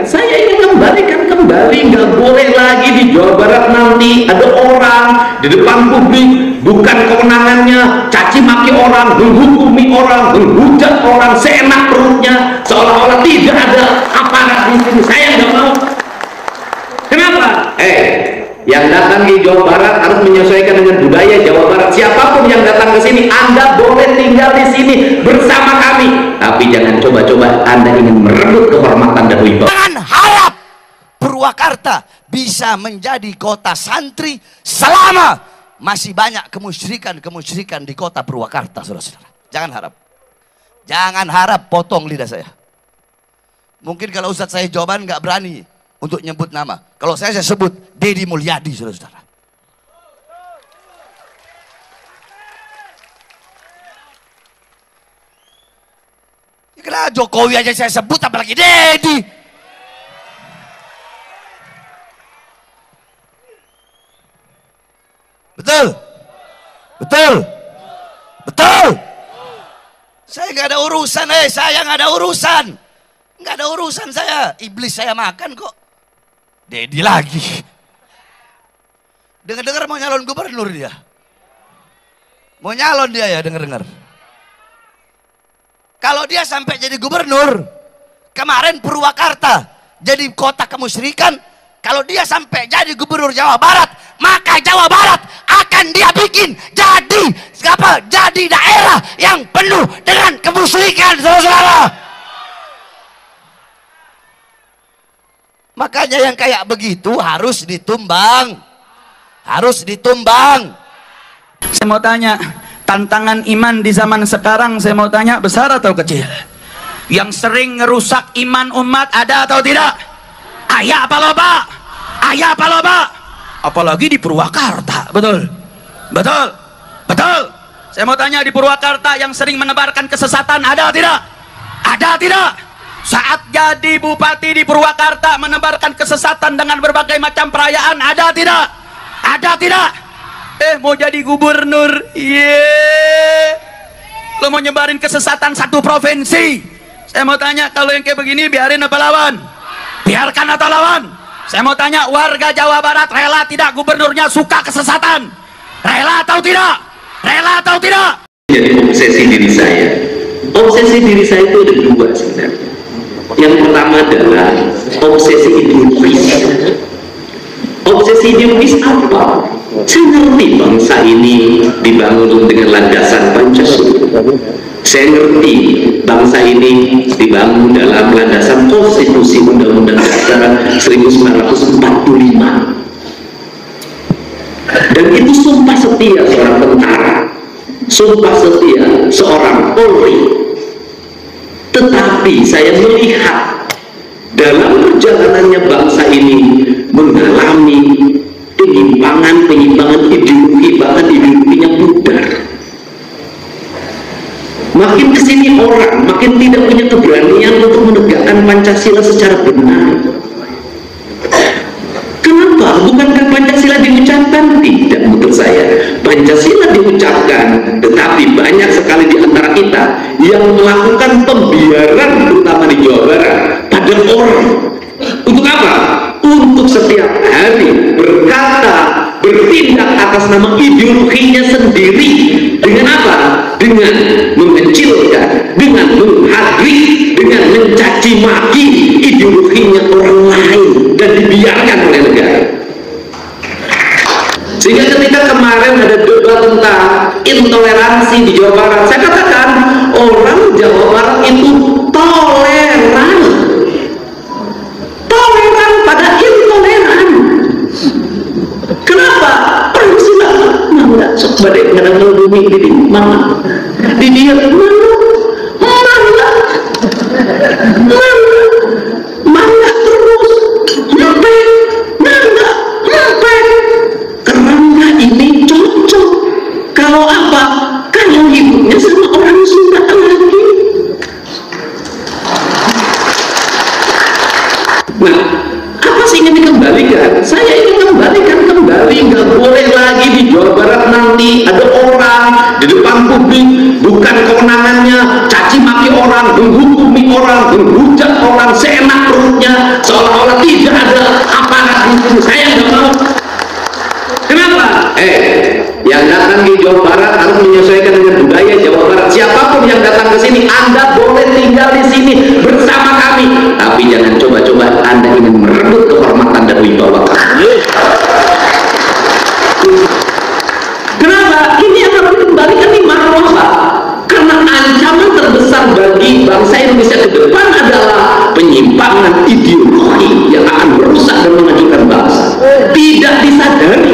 Saya ingin kembalikan kembali, nggak boleh lagi di Jawa Barat nanti ada orang di depan publik, bukan kewenangannya caci maki orang, menghukumi orang, menghujat orang seenak perutnya, seolah-olah tidak ada aparat di sini. Saya nggak mau. Kenapa? Yang datang di Jawa Barat harus menyesuaikan dengan budaya Jawa Barat. Siapapun yang datang ke sini, Anda boleh tinggal di sini bersama kami. Tapi jangan coba-coba Anda ingin merebut kehormatan dan wibawa. Jangan harap Purwakarta bisa menjadi kota santri selama masih banyak kemusyrikan di kota Purwakarta, saudara-saudara. Jangan harap. Jangan harap potong lidah saya. Mungkin kalau Ustadz saya jawaban nggak berani untuk nyebut nama. Kalau saya sebut Deddy Mulyadi, saudara-saudara. Kenapa Jokowi aja saya sebut, apalagi Deddy? Betul? Betul? Betul? Saya nggak ada urusan, saya nggak ada urusan. Nggak ada urusan saya. Iblis saya makan kok. Deddy lagi. Dengar-dengar mau nyalon gubernur dia. Mau nyalon dia ya, dengar-dengar. Kalau dia sampai jadi gubernur, kemarin Purwakarta jadi kota kemusyrikan. Kalau dia sampai jadi gubernur Jawa Barat, maka Jawa Barat akan dia bikin jadi daerah yang penuh dengan kemusyrikan, saudara-saudara. Makanya yang kayak begitu harus ditumbang. Harus ditumbang. Saya mau tanya, tantangan iman di zaman sekarang, saya mau tanya, besar atau kecil? Yang sering ngerusak iman umat ada atau tidak? Ayah apa loba? Ayah apa loba? Apalagi di Purwakarta, betul? Betul? Betul? Saya mau tanya, di Purwakarta yang sering menebarkan kesesatan ada atau tidak? Ada atau tidak? Saat jadi bupati di Purwakarta menebarkan kesesatan dengan berbagai macam perayaan, ada tidak? Ada tidak? Mau jadi gubernur, lo mau nyebarin kesesatan satu provinsi. Saya mau tanya, kalau yang kayak begini biarin apa lawan? Biarkan atau lawan? Saya mau tanya, warga Jawa Barat rela tidak gubernurnya suka kesesatan? Rela atau tidak? Rela atau tidak? Jadi obsesi diri saya. Obsesi diri saya itu ada dua sebenarnya. Yang pertama adalah obsesi ideologis. Obsesi ideologis apa? Saya ngerti bangsa ini dibangun dengan landasan Pancasila. Saya ngerti bangsa ini dibangun dalam landasan konstitusi Undang-Undang Dasar 1945. Dan itu sumpah setia seorang tentara, sumpah setia seorang Polri. Tetapi saya melihat dalam perjalanannya bangsa ini mengalami penyimpangan ideologi, bahkan ideologinya pudar. Makin kesini orang makin tidak punya keberanian untuk menegakkan Pancasila secara benar. Kenapa? Bukankah Pancasila diucapkan? Tidak, menurut saya Pancasila diucapkan, tetapi banyak sekali di antara kita yang melakukan pembiaran, terutama di Jawa Barat, pada orang. Untuk apa? Untuk setiap hari berkata, bertindak atas nama ideologinya sendiri. Dengan apa? Dengan mengecilkan, dengan menghadiri, dengan mencaci maki ideologinya orang lain dan dibiarkan oleh negara. Sehingga ketika kemarin ada debat tentang intoleransi di Jawa Barat, saya katakan orang Jawa Barat itu toleran. Toleran pada intoleran. Kenapa? Perang sila mangga sok badai ngadang bumi di mana? Di dia mangga terus nyepek mangga kerana ini cocok. Kalau apa? Kalau ibunya sama orang Sunda lagi. Nah, apa sih ingin dikembalikan? Saya ingin kembalikan kembali kembali. Nggak boleh lagi di Jawa Barat nanti ada orang di depan publik, bukan kewenangannya caci maki orang, menghukumi orang, menghujat orang seenak perutnya, seolah-olah tidak ada aparat di sini. Saya nggak mau. Kenapa? Yang datang di Jawa Barat harus menyesuaikan dengan budaya Jawa Barat. Siapapun yang datang ke sini, Anda boleh tinggal di sini bersama kami. Tapi jangan coba-coba Anda ingin merebut kehormatan dan wibawa kami. Kenapa? Ini akan dikembalikan di marwah, Pak. Karena ancaman terbesar bagi bangsa Indonesia ke depan adalah penyimpangan ideologi yang akan merusak dan menghancurkan bangsa. Tidak disadari.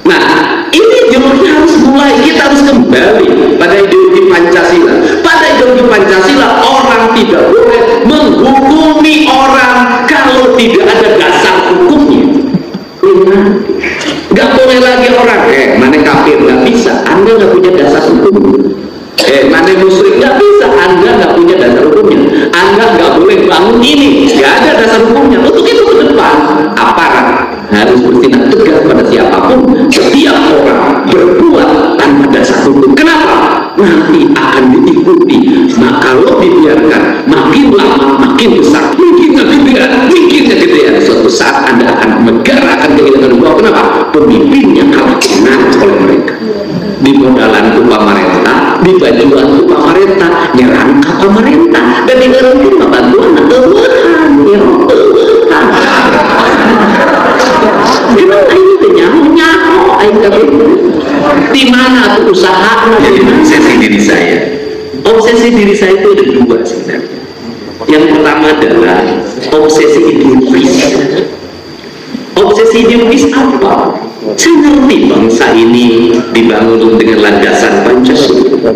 Nah, ini ideologi harus mulai, kita harus kembali pada ideologi Pancasila. Pada ideologi Pancasila, orang tidak boleh menghukumi orang kalau tidak ada dasar hukumnya. Nggak boleh lagi orang, mana kafir, nggak bisa, Anda nggak punya dasar hukum. Mana musyrik, nggak bisa, Anda nggak punya dasar hukumnya. Anda nggak boleh bangun ini, nggak ada dasar hukumnya. Untuk itu ke depan, aparat harus bertindak tegas pada siapapun. Setiap orang berbuat tanpa dasar hukum. Kenapa? Nanti akan diikuti. Nah, kalau dibiarkan, makin lama makin besar. Mungkin kegedean. Suatu saat Anda akan negara akan kehilangan uang. Kenapa? Pemimpinnya kalah menang oleh mereka. Di modalan ke pemerintah, di bajuan ke pemerintah, nyerang ke pemerintah, dan di dalam rumah bantuan Tuhan, Gimana ini nyaho, di mana tuh usaha? Jadi obsesi diri saya. Obsesi diri saya itu ada dua sebenarnya. Yang pertama adalah obsesi ideologis. Obsesi ideologis apa? Saya ngerti bangsa ini dibangun dengan landasan Pancasila.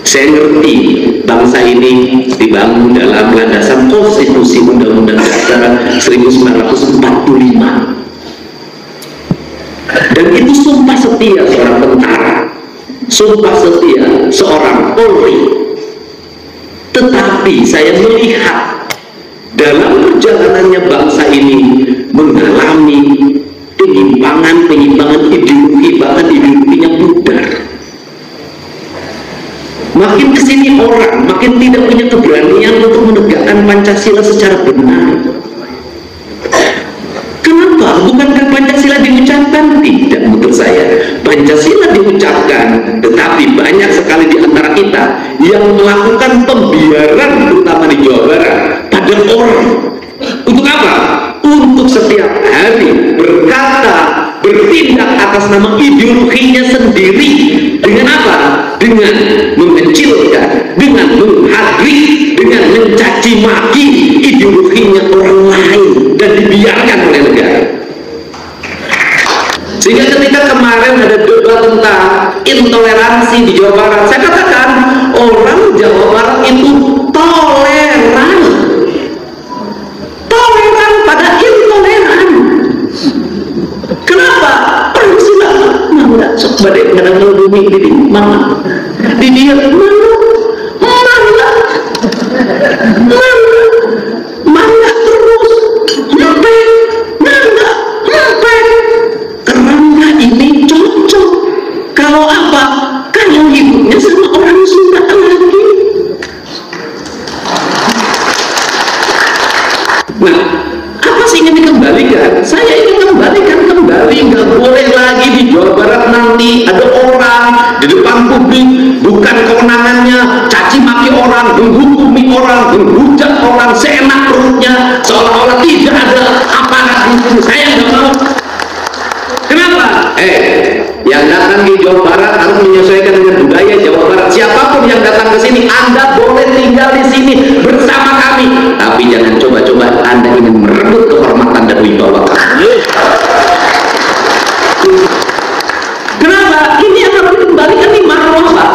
Saya ngerti bangsa ini dibangun dalam landasan konstitusi Undang-Undang Dasar 1945. Dan itu sumpah setia seorang tentara, sumpah setia seorang Polri. Tetapi saya melihat dalam perjalanannya bangsa ini mengalami penyimpangan ideologi, bahkan ideologinya pudar. Makin kesini orang makin tidak punya keberanian untuk menegakkan Pancasila secara benar. Kenapa? Bukankah Pancasila diucapkan? Tidak, menurut saya Pancasila diucapkan, tetapi banyak sekali di antara kita yang melakukan pembiaran, terutama di Jawa Barat, pada orang. Untuk apa? Untuk setiap hari berkata, bertindak atas nama ideologinya sendiri. Dengan apa? Dengan mengecilkan, dengan menghardik, dengan mencaci maki ideologinya orang lain dan dibiarkan oleh negara. Sehingga ketika kemarin ada debat tentang intoleransi di Jawa Barat, saya katakan orang Jawa Barat itu toleran pada intoleran. Kenapa? Pancasila mana sok badai kadang melindungi diri mana di dia mana terus ngepek karena ini cocok. Kalau apa? Kalau hidupnya sama orang Sunda lagi. Nah, apa sih ingin dikembalikan? Saya ingin kembalikan kembali. Nggak boleh lagi di Jawa Barat nanti ada orang di depan publik, bukan kewenangannya caci maki orang, menghukumi orang, menghujat orang seenak perutnya, seolah-olah tidak ada aparat di sini. Saya nggak mau. Kenapa? Yang datang di Jawa Barat harus menyesuaikan dengan budaya Jawa Barat. Siapapun yang datang ke sini, Anda boleh tinggal di sini bersama kami. Tapi jangan coba-coba Anda ingin merebut kehormatan dan wibawa kami. Kenapa? Ini akan dikembalikan di marwah, Pak.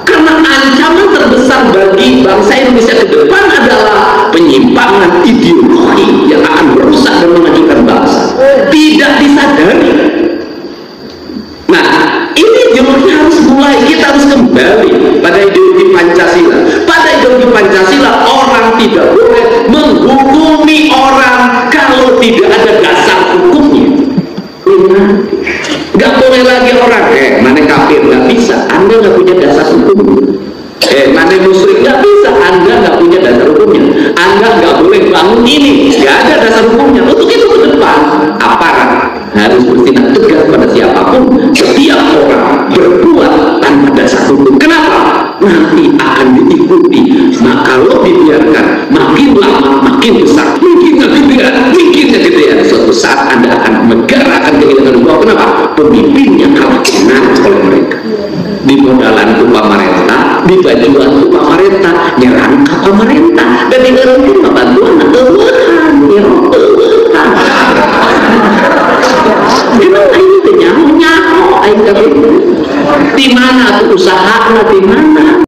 Karena ancaman terbesar bagi bangsa Indonesia ke depan adalah penyimpangan ideologi yang akan merusak dan menghancurkan bangsa. Tidak disadari. Nah, ini ideologi harus mulai, kita harus kembali pada ideologi Pancasila. Pada ideologi Pancasila, orang tidak boleh menghukumi orang kalau tidak ada dasar hukumnya. bajuan itu pemerintah nyerang ke pemerintah dan digarantin bantuan keuangan Tuhan memang ini nyaho aing kabeh di mana tuh usahana di mana